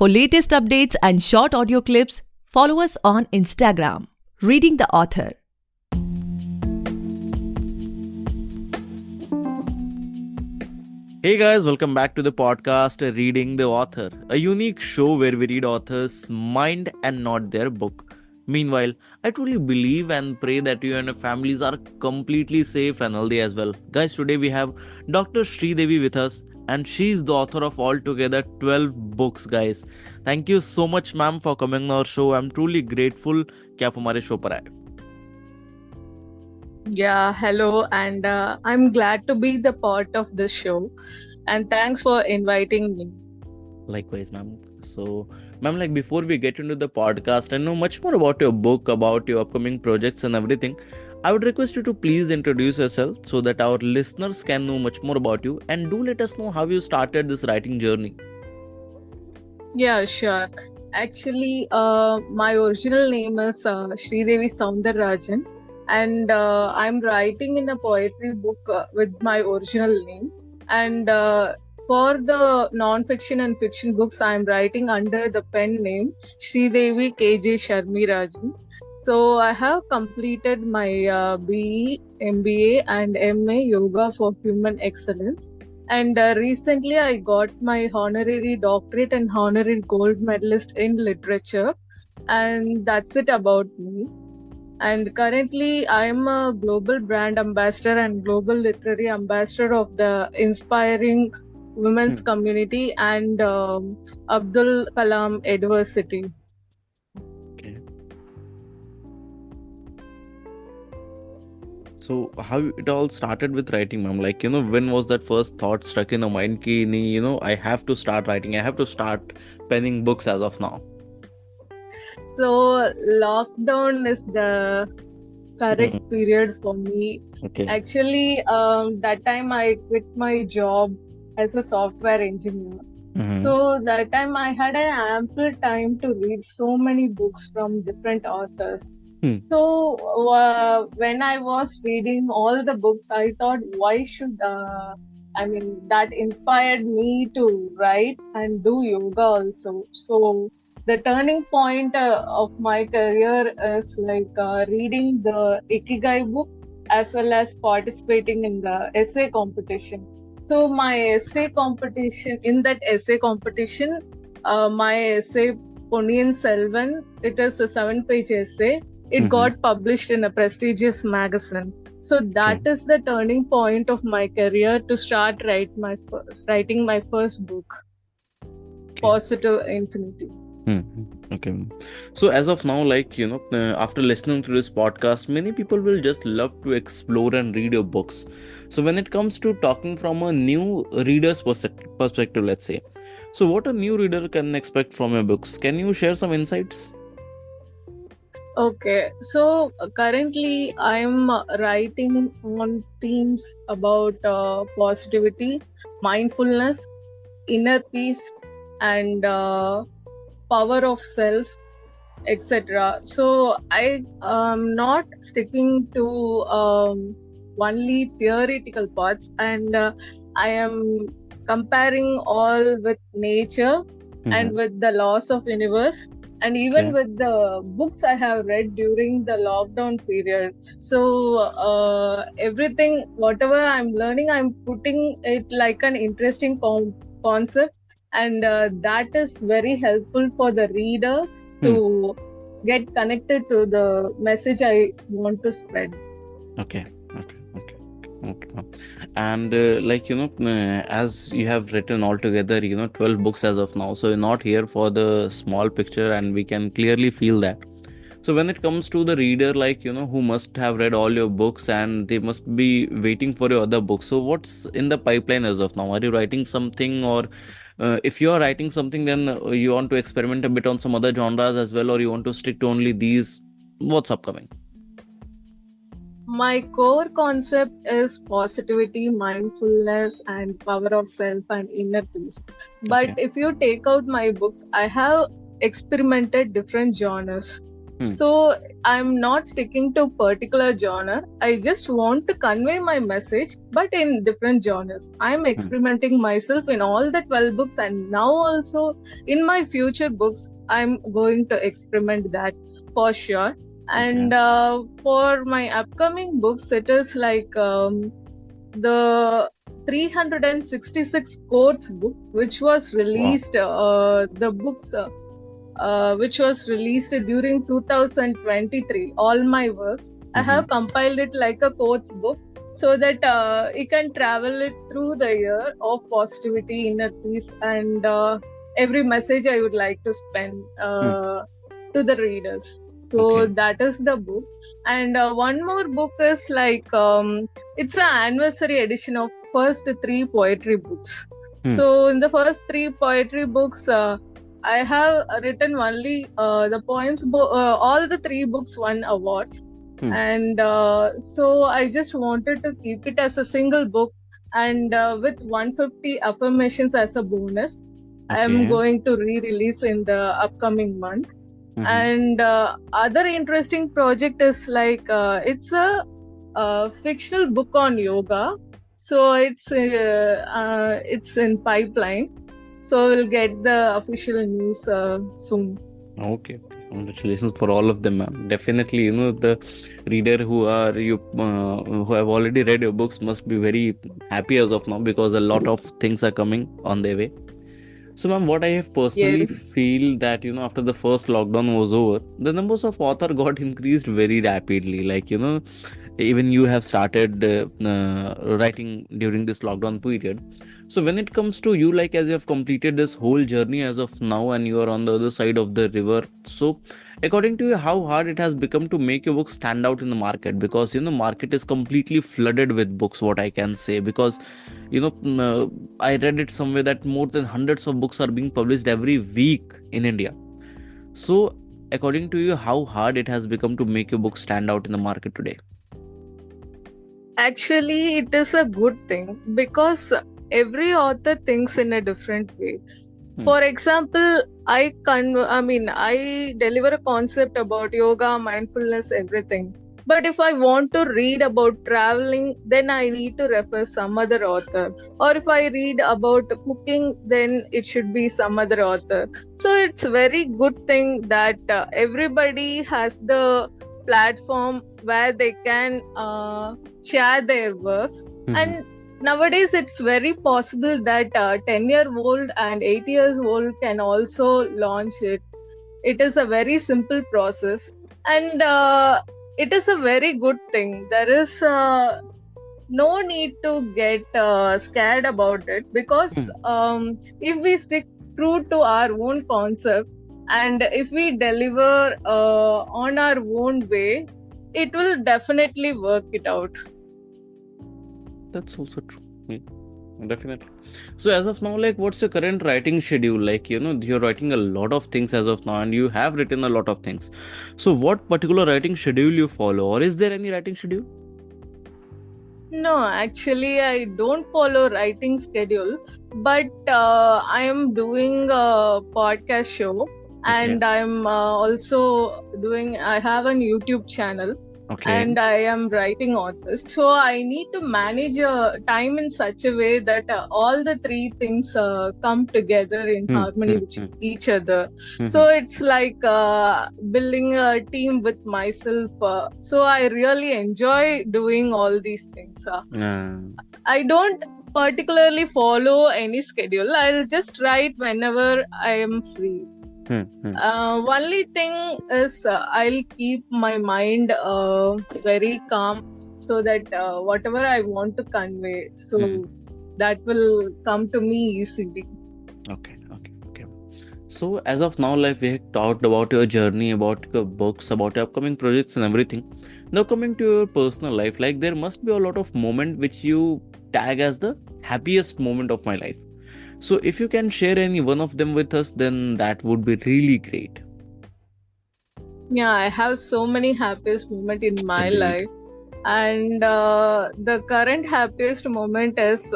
For latest updates and short audio clips, follow us on Instagram, Reading the Author. Hey guys, welcome back to the podcast Reading the Author, a unique show where we read authors' mind and not their book. Meanwhile, I truly believe and pray that you and your families are completely safe and healthy as well. Guys, today we have Dr. Sridevi with us, and she is the author of altogether 12 books, guys. Thank you so much, ma'am, for coming on our show. I'm truly grateful कि आप हमारे show पर आए. Yeah, hello, and I'm glad to be the part of this show. And thanks for inviting me. Likewise, ma'am. So, ma'am, like before we get into the podcast and know much more about your book, about your upcoming projects and everything, I would request you to please introduce yourself so that our listeners can know much more about you, and do let us know how you started this writing journey. Yeah, sure. Actually, my original name is Sridevi K.J, and I'm writing in a poetry book with my original name. And for the non-fiction and fiction books, I'm writing under the pen name Sridevi K.J. Sharmirajan. So I have completed my BE, MBA, and MA Yoga for Human Excellence. And recently I got my honorary doctorate and honorary gold medalist in literature. And that's it about me. And currently I'm a global brand ambassador and global literary ambassador of the Inspiring Women's Community and Abdul Kalam University. Okay. So, how it all started with writing, ma'am? Like, when was that first thought struck in your mind? Ki, I have to start writing. I have to start penning books as of now. So lockdown is the correct period for me. Okay. Actually, that time I quit my job as a software engineer. So that time I had an ample time to read so many books from different authors. So when I was reading all the books, I thought, why should that inspired me to write and do yoga also. So the turning point of my career is reading the Ikigai book as well as participating in the essay competition. So my essay competition, in that essay competition, my essay Ponniyin Selvan, it is a 7-page essay. It got published in a prestigious magazine. So that is the turning point of my career to start writing my first book, Positive Infinity. Okay. So as of now, after listening to this podcast, many people will just love to explore and read your books. So when it comes to talking from a new reader's perspective, let's say, so what a new reader can expect from your books? Can you share some insights? Okay, so currently I'm writing on themes about positivity, mindfulness, inner peace, and power of self, etc. So I am not sticking to only theoretical parts, and I am comparing all with nature and with the laws of universe, and even with the books I have read during the lockdown period. So everything, whatever I'm learning, I'm putting it like an interesting concept, and that is very helpful for the readers to get connected to the message I want to spread. Okay. And as you have written altogether 12 books as of now, so you're not here for the small picture, and we can clearly feel that. So when it comes to the reader, who must have read all your books and they must be waiting for your other books, so what's in the pipeline as of now? Are you writing something, or if you are writing something, then you want to experiment a bit on some other genres as well, or you want to stick to only these? What's upcoming? My core concept is positivity, mindfulness, and power of self and inner peace. But if you take out my books, I have experimented different genres. So I'm not sticking to particular genre. I just want to convey my message, but in different genres. I'm experimenting myself in all the 12 books, and now also in my future books, I'm going to experiment that for sure. And for my upcoming books, it is like the 366 quotes book, which was released. The books. Which was released during 2023. All my works, I have compiled it like a quotes book so that you can travel it through the year of positivity, inner peace, and every message I would like to spend to the readers. So that is the book. And one more book is like it's an anniversary edition of first 3 poetry books. So in the first 3 poetry books, I have written only the poems. All the 3 books won awards, and so I just wanted to keep it as a single book, and with 150 affirmations as a bonus. I am going to re-release in the upcoming month. And other interesting project is like it's a fictional book on yoga. So it's in pipeline. So we'll get the official news soon. Okay. Congratulations for all of them, ma'am. Definitely, the reader who have already read your books must be very happy as of now, because a lot of things are coming on their way. So, ma'am, what I have personally feel that, after the first lockdown was over, the numbers of author got increased very rapidly. Like, even you have started writing during this lockdown period. So when it comes to you, like as you have completed this whole journey as of now and you are on the other side of the river, so according to you, how hard it has become to make your book stand out in the market? Because market is completely flooded with books, what I can say, because I read it somewhere that more than hundreds of books are being published every week in India. So according to you, how hard it has become to make your book stand out in the market today? Actually, it is a good thing because every author thinks in a different way. For example, I deliver a concept about yoga, mindfulness, everything. But if I want to read about traveling, then I need to refer some other author. Or if I read about cooking, then it should be some other author. So it's a very good thing that everybody has the platform where they can share their works. And nowadays it's very possible that 10-year-old and 8 years old can also launch it. It is a very simple process, and it is a very good thing. There is no need to get scared about it, because if we stick true to our own concept and if we deliver on our own way, it will definitely work it out. That's also true. Yeah, definitely. So as of now, like, what's your current writing schedule? Like, you're writing a lot of things as of now, and you have written a lot of things. So what particular writing schedule you follow, or is there any writing schedule? No, actually, I don't follow writing schedule, but I am doing a podcast show, and I'm also I have a YouTube channel. And I am writing authors. So I need to manage time in such a way that all the 3 things come together in harmony with each other. So it's like building a team with myself. So I really enjoy doing all these things. I don't particularly follow any schedule. I'll just write whenever I am free. Only thing is I'll keep my mind very calm, so that whatever I want to convey, so that will come to me easily. Okay. So as of now, like, we have talked about your journey, about your books, about your upcoming projects and everything. Now coming to your personal life, like, there must be a lot of moment which you tag as the happiest moment of my life. So if you can share any one of them with us, then that would be really great. Yeah, I have so many happiest moments in my life. And the current happiest moment is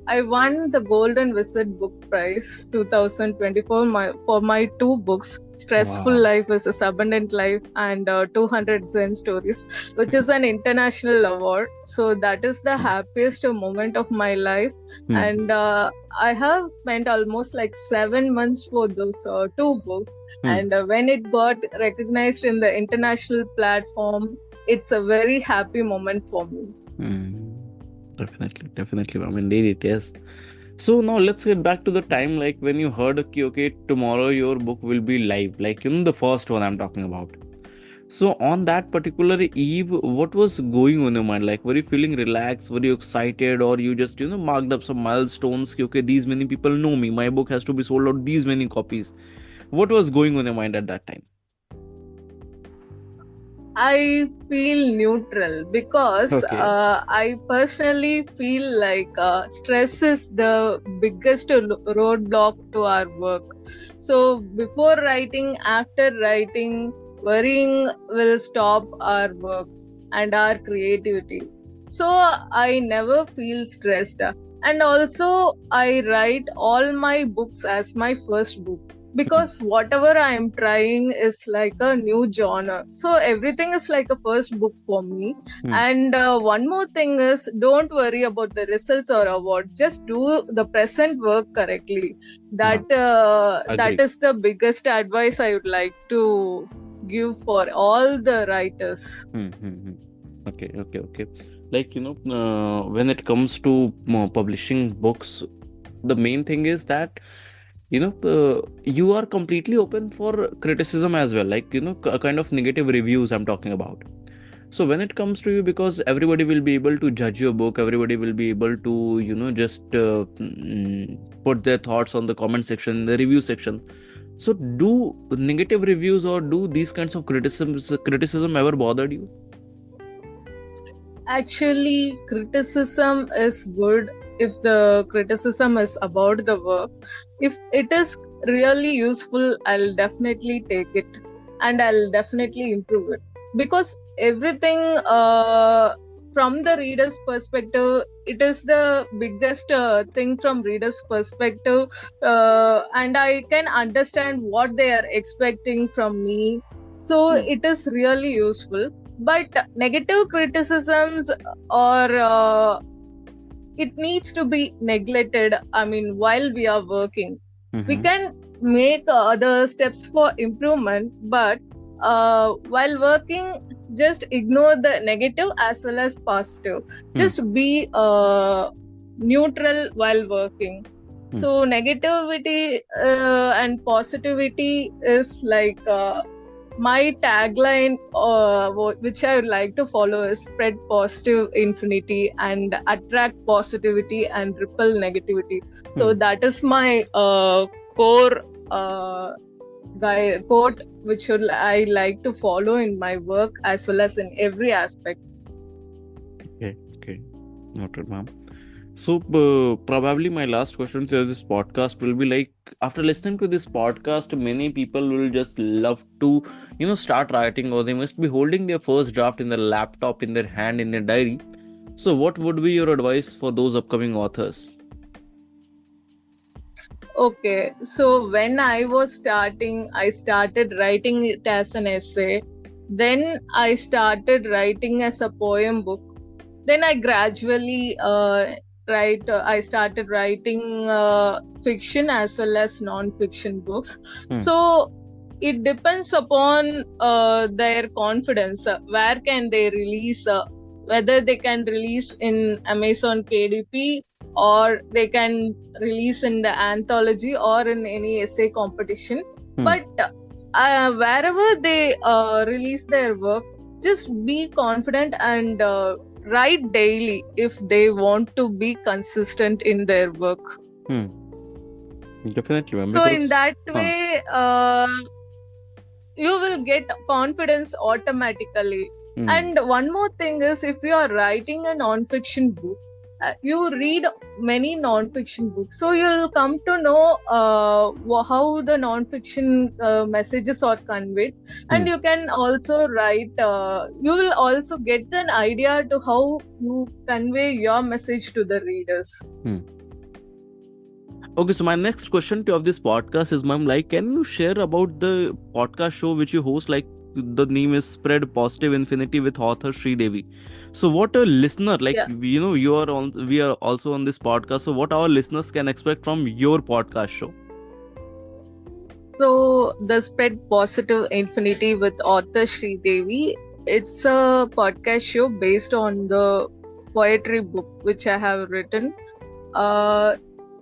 I won the Golden Wizard Book Prize 2024 for my two books, Stressful Wow. Life versus Abundant Life and 200 Zen Stories, which is an international award. So that is the happiest moment of my life. And I have spent almost like 7 months for those two books. And when it got recognized in the international platform, it's a very happy moment for me. Definitely, ma'am. Indeed, it is. So now let's get back to the time like when you heard, okay, tomorrow your book will be live, like the first one I'm talking about. So on that particular eve, what was going on in your mind? Like, were you feeling relaxed? Were you excited, or you just marked up some milestones? Okay, these many people know me. My book has to be sold out these many copies. What was going on in your mind at that time? I feel neutral because I personally feel like stress is the biggest roadblock to our work. So before writing, after writing, worrying will stop our work and our creativity. So I never feel stressed. And also, I write all my books as my first book, because whatever I am trying is like a new genre. So everything is like a first book for me. And one more thing is, don't worry about the results or award. Just do the present work correctly. That is the biggest advice I would like to give for all the writers. Okay. Like when it comes to publishing books, the main thing is that you are completely open for criticism as well, like a kind of negative reviews I'm talking about. So when it comes to you, because everybody will be able to judge your book, everybody will be able to just put their thoughts on the comment section, the review section. So do negative reviews or do these kinds of criticism ever bothered you? Actually, criticism is good if the criticism is about the work. If it is really useful, I'll definitely take it and I'll definitely improve it. Because everything from the reader's perspective, it is the biggest thing from reader's perspective, and I can understand what they are expecting from me. So it is really useful. But negative criticisms or it needs to be neglected. I mean, while we are working, we can make other steps for improvement, but while working, just ignore the negative as well as positive. Just be neutral while working. So negativity and positivity is like my tagline, which I would like to follow, is spread positive infinity and attract positivity and repel negativity. So that is my core quote, which I like to follow in my work as well as in every aspect. Okay. Noted, ma'am. So probably my last question to this podcast will be like, after listening to this podcast, many people will just love to start writing, or they must be holding their first draft in their laptop, in their hand, in their diary. So what would be your advice for those upcoming authors? Okay, so when I was starting, I started writing it as an essay. Then I started writing as a poem book. Then I gradually I started writing fiction as well as non-fiction books. So it depends upon their confidence. Where can they release? Whether they can release in Amazon KDP, or they can release in the anthology or in any essay competition. But wherever they release their work, just be confident and write daily if they want to be consistent in their work. Definitely, ma'am. So in that way, you will get confidence automatically. And one more thing is, if you are writing a non-fiction book, you read many non-fiction books, so you'll come to know how the non-fiction messages are conveyed, and you can also write, you will also get an idea to how you convey your message to the readers. Okay, so my next question to of this podcast is, ma'am, like, can you share about the podcast show which you host? Like, the name is Spread Positive Infinity with author Sridevi. So, what a listener, like, Yeah. you are on, we are also on this podcast. So, what our listeners can expect from your podcast show? So the Spread Positive Infinity with author Sridevi, it's a podcast show based on the poetry book which I have written. Uh,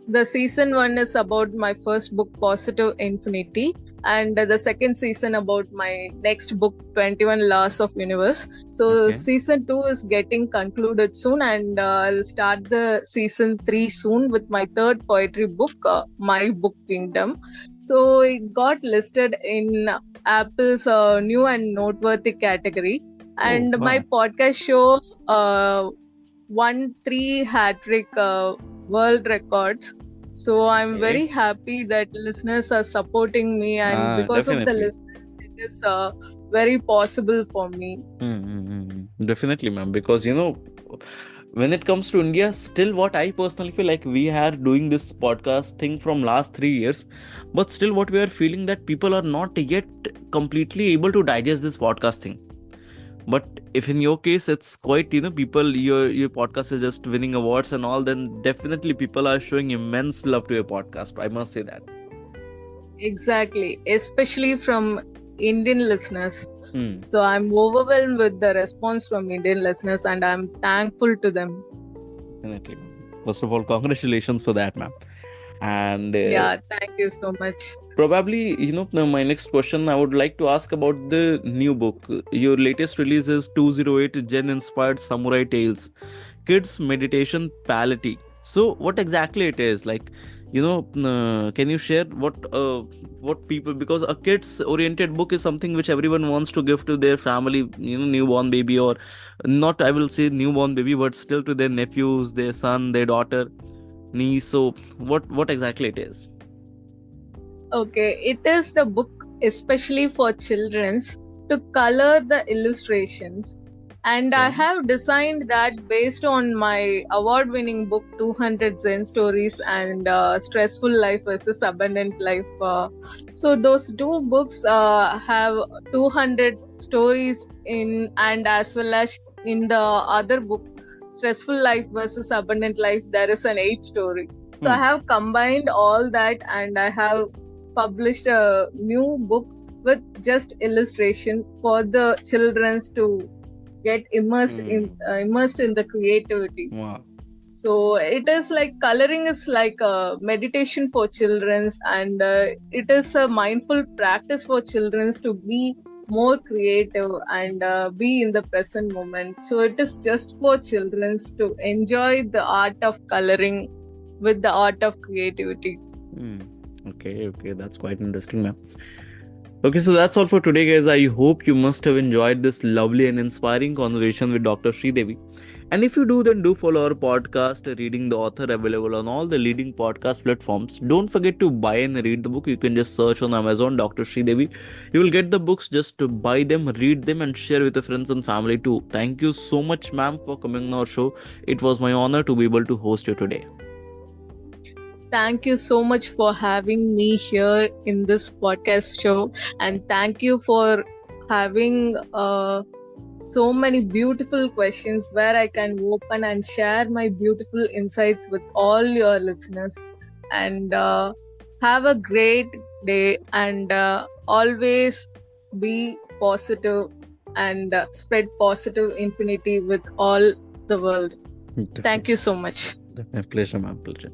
the season 1 is about my first book, Positive Infinity, and the second season about my next book, 21 Laws of Universe. So Okay. season 2 is getting concluded soon, and I'll start the season 3 soon with my third poetry book, My Book Kingdom. So it got listed in Apple's new and noteworthy category, and Oh, my wow. podcast show won 3 hat-trick world records. So I'm Okay. very happy that listeners are supporting me, and because of the Definitely. listeners, it is very possible for me. Definitely, ma'am. Because, when it comes to India, still what I personally feel like we are doing this podcast thing from last 3 years, but still what we are feeling that people are not yet completely able to digest this podcast thing. But if in your case it's quite, people, your podcast is just winning awards and all, then definitely people are showing immense love to your podcast. I must say that. Exactly, especially from Indian listeners. Hmm. So I'm overwhelmed with the response from Indian listeners, and I'm thankful to them. Definitely. First of all, congratulations for that, ma'am. And Yeah, thank you so much. probably, now my next question I would like to ask about the new book. Your latest release is 208 Gen Inspired Samurai Tales, Kids Meditation Palette. So, what exactly it is? Like, can you share what people, because a kids oriented book is something which everyone wants to give to their family, newborn baby, or not, I will say newborn baby, but still to their nephews, their son, their daughter, niece. So, what exactly it is? Okay, it is the book especially for children's to color the illustrations. And I Okay. have designed that based on my award winning book 200 Zen Stories and Stressful Life versus Abundant Life. So, those two books have 200 stories in, and as well as in the other book, Stressful Life versus Abundant Life, there is an 8 story. So, I Hmm. have combined all that, and I have published a new book with just illustration for the childrens to get immersed in the creativity. Wow. So it is like coloring is like a meditation for childrens, and it is a mindful practice for childrens to be more creative and be in the present moment. So it is just for childrens to enjoy the art of coloring with the art of creativity. Hmm. Okay, that's quite interesting, ma'am. Okay, so that's all for today, guys. I hope you must have enjoyed this lovely and inspiring conversation with Dr. Sridevi. And if you do, then do follow our podcast, Reading the Author, available on all the leading podcast platforms. Don't forget to buy and read the book. You can just search on Amazon, Dr. Sridevi. You will get the books, just to buy them, read them, and share with your friends and family too. Thank you so much, ma'am, for coming on our show. It was my honor to be able to host you today. Thank you so much for having me here in this podcast show, and thank you for having so many beautiful questions where I can open and share my beautiful insights with all your listeners. And have a great day, and always be positive and spread positive infinity with all the world. Thank you so much. My pleasure, ma'am. Pleasure.